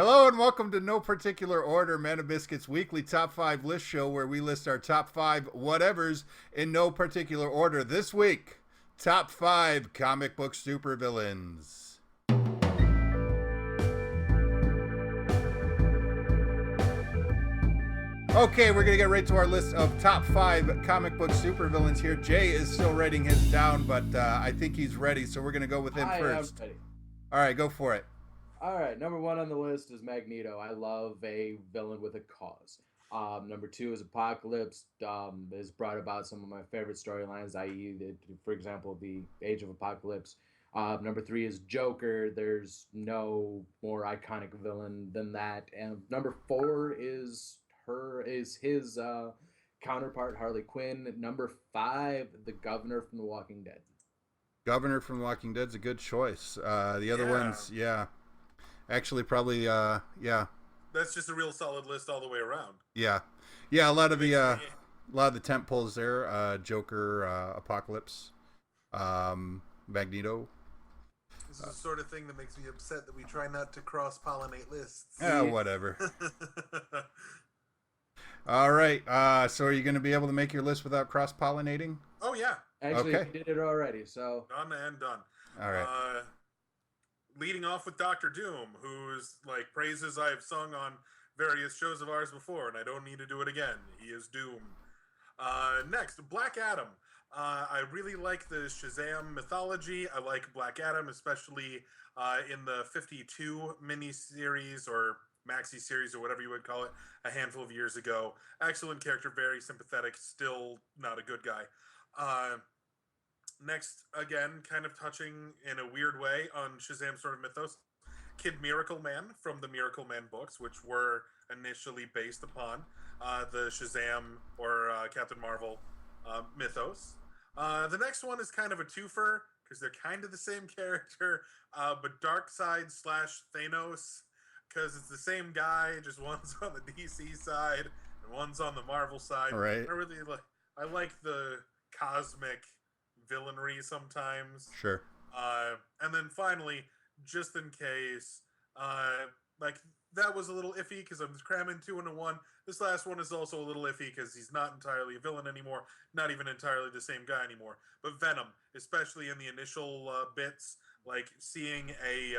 Hello and welcome to No Particular Order, Mana Biscuit's weekly top 5 list show where we list our top 5 whatevers in no particular order. This week, top 5 comic book supervillains. Okay, we're going to get right to our list of top 5 comic book supervillains here. Jay is still writing his down, but I think he's ready, so we're going to go with him first. I am ready. All right, go for it. All right, number one on the list is Magneto. I love a villain with a cause. Number two is Apocalypse. Has brought about some of my favorite storylines, i.e., for example, the Age of Apocalypse. Number three is Joker. There's no more iconic villain than that. And number four is his counterpart Harley Quinn. Number five, the Governor from The Walking Dead. Governor from Walking Dead's a good choice. The other ones, yeah. Actually, probably, yeah. That's just a real solid list all the way around. Yeah. A lot of the tent poles there. Joker, Apocalypse, Magneto. This is the sort of thing that makes me upset that we try not to cross-pollinate lists. Yeah, whatever. All right. So are you going to be able to make your list without cross-pollinating? Oh, yeah. Actually, Okay. we did it already, so... Done and done. All right. Leading off with Dr. Doom, whose praises I've sung on various shows of ours before, and I don't need to do it again. He is Doom. Next, Black Adam. I really like the Shazam mythology. I like Black Adam, especially in the 52 miniseries or maxi series or whatever you would call it, a handful of years ago. Excellent character, very sympathetic, still not a good guy. Next, again, kind of touching in a weird way on Shazam sort of mythos, Kid Miracle Man from the Miracle Man books, which were initially based upon the Shazam or Captain Marvel mythos. The next one is kind of a twofer because they're kind of the same character, but Darkseid / Thanos, because it's the same guy, just one's on the DC side and one's on the Marvel side. Right. I like the cosmic villainry sometimes. Sure. And then finally, just in case, that was a little iffy because I'm cramming 2 into 1. This last one is also a little iffy because he's not entirely a villain anymore, not even entirely the same guy anymore. But Venom, especially in the initial bits, seeing a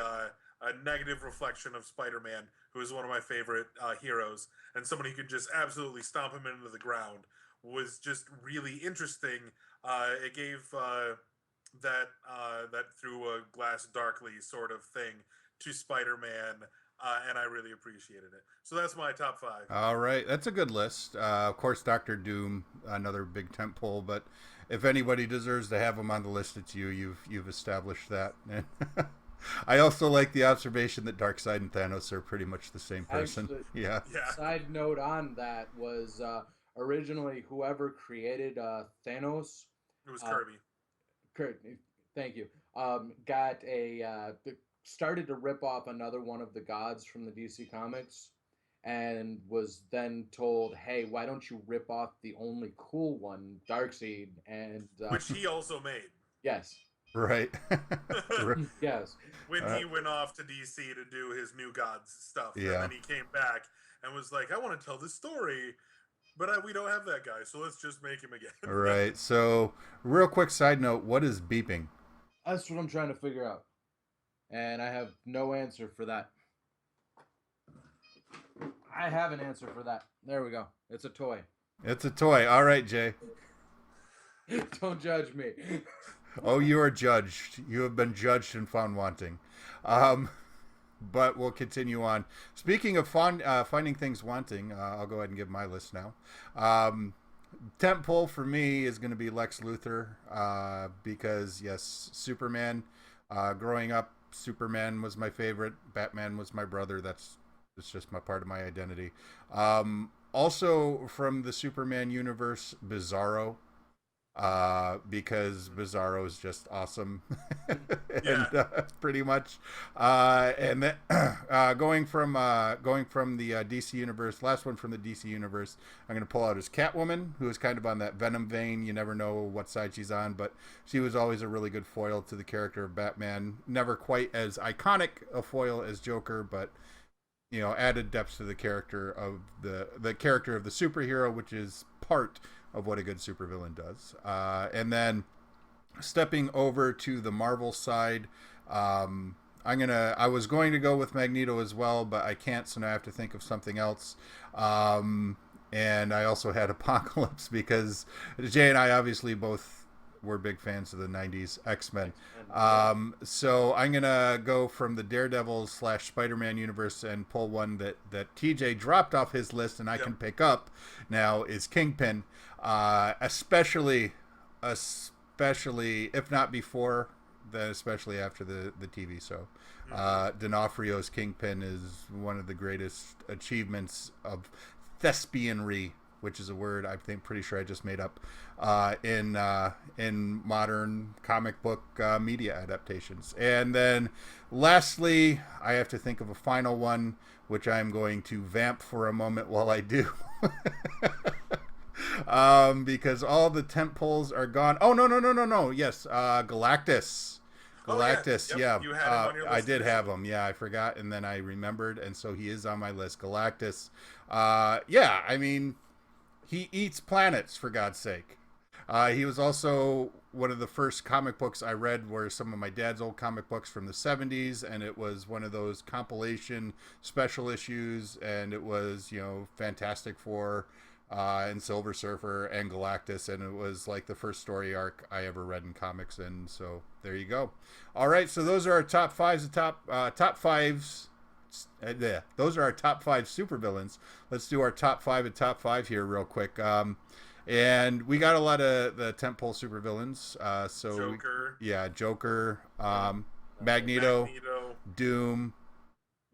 negative reflection of Spider-Man, who is one of my favorite heroes, and somebody who could just absolutely stomp him into the ground, was just really interesting. It gave that through a glass darkly sort of thing to Spider-Man, and I really appreciated it. So that's my top 5. All right. That's a good list. Of course, Dr. Doom, another big tentpole, but if anybody deserves to have him on the list, it's you. You've established that. I also like the observation that Darkseid and Thanos are pretty much the same person. Actually, yeah. Side note on that was originally whoever created Thanos. It was Kirby. Thank you. Started to rip off another one of the gods from the DC Comics, and was then told, "Hey, why don't you rip off the only cool one, Darkseid?" And which he also made. Yes. Right. Yes. When he went off to DC to do his New Gods stuff, yeah. And then he came back and was like, "I want to tell this story, but we don't have that guy, so let's just make him again." Right. So, real quick side note: what is beeping? That's what I'm trying to figure out, and I have no answer for that. I have an answer for that. There we go. It's a toy. It's a toy. All right, Jay. Don't judge me. Oh, you are judged. You have been judged and found wanting. But we'll continue on. Speaking of finding things wanting, I'll go ahead and give my list now. Tentpole for me is going to be Lex Luthor because, yes, Superman. Growing up, Superman was my favorite. Batman was my brother. It's just my part of my identity. Also from the Superman universe, Bizarro. Because Bizarro is just awesome. And pretty much and then going from the DC universe, last one from the DC universe, I'm going to pull out as Catwoman, who is kind of on that Venom vein. You never know what side she's on, but she was always a really good foil to the character of Batman. Never quite as iconic a foil as Joker, but added depth to the character of the character of the superhero, which is part of what a good supervillain does. And then stepping over to the Marvel side, I was going to go with Magneto as well, but I can't, so now I have to think of something else. And I also had Apocalypse because Jay and I obviously both were big fans of the 90s X-Men. So I'm going to go from the Daredevil / Spider-Man universe and pull one that TJ dropped off his list and I can pick up now is Kingpin. Especially, if not before, then especially after the TV show. D'Onofrio's Kingpin is one of the greatest achievements of thespianry, which is a word pretty sure I just made up, in modern comic book media adaptations. And then lastly, I have to think of a final one, which I'm going to vamp for a moment while I do. Because all the tent poles are gone. Oh, no. Yes, Galactus. Galactus, You had him on your list. I did have him. Yeah, I forgot, and then I remembered, and so he is on my list. Galactus. I mean, he eats planets, for God's sake. He was also one of the first comic books I read were some of my dad's old comic books from the 70s, and it was one of those compilation special issues, and it was, Fantastic Four and Silver Surfer and Galactus, and it was like the first story arc I ever read in comics, and so there you go. All right, so those are our top fives. Those are our top 5 supervillains. Let's do our top 5 and top 5 here real quick. And we got a lot of the tentpole supervillains. Joker. Joker. Magneto. Doom.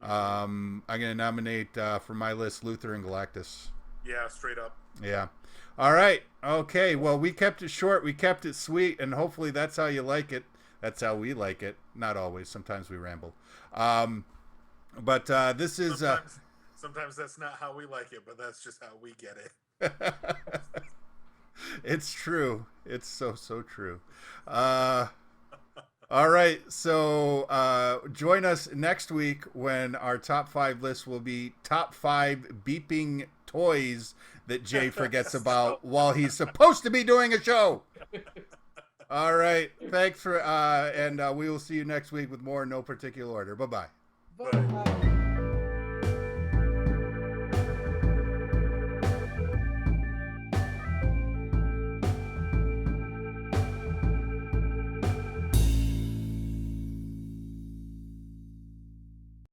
I'm going to nominate for my list Luthor and Galactus. Yeah, straight up. Yeah. All right. Okay. Well, we kept it short. We kept it sweet, and hopefully that's how you like it. That's how we like it. Not always. Sometimes we ramble. But this is... Sometimes that's not how we like it, but that's just how we get it. It's true. It's so true. All right. So join us next week when our top 5 list will be top 5 beeping toys that Jay forgets about while he's supposed to be doing a show. All right. Thanks for and we will see you next week with more in no particular order. Bye-bye. Bye.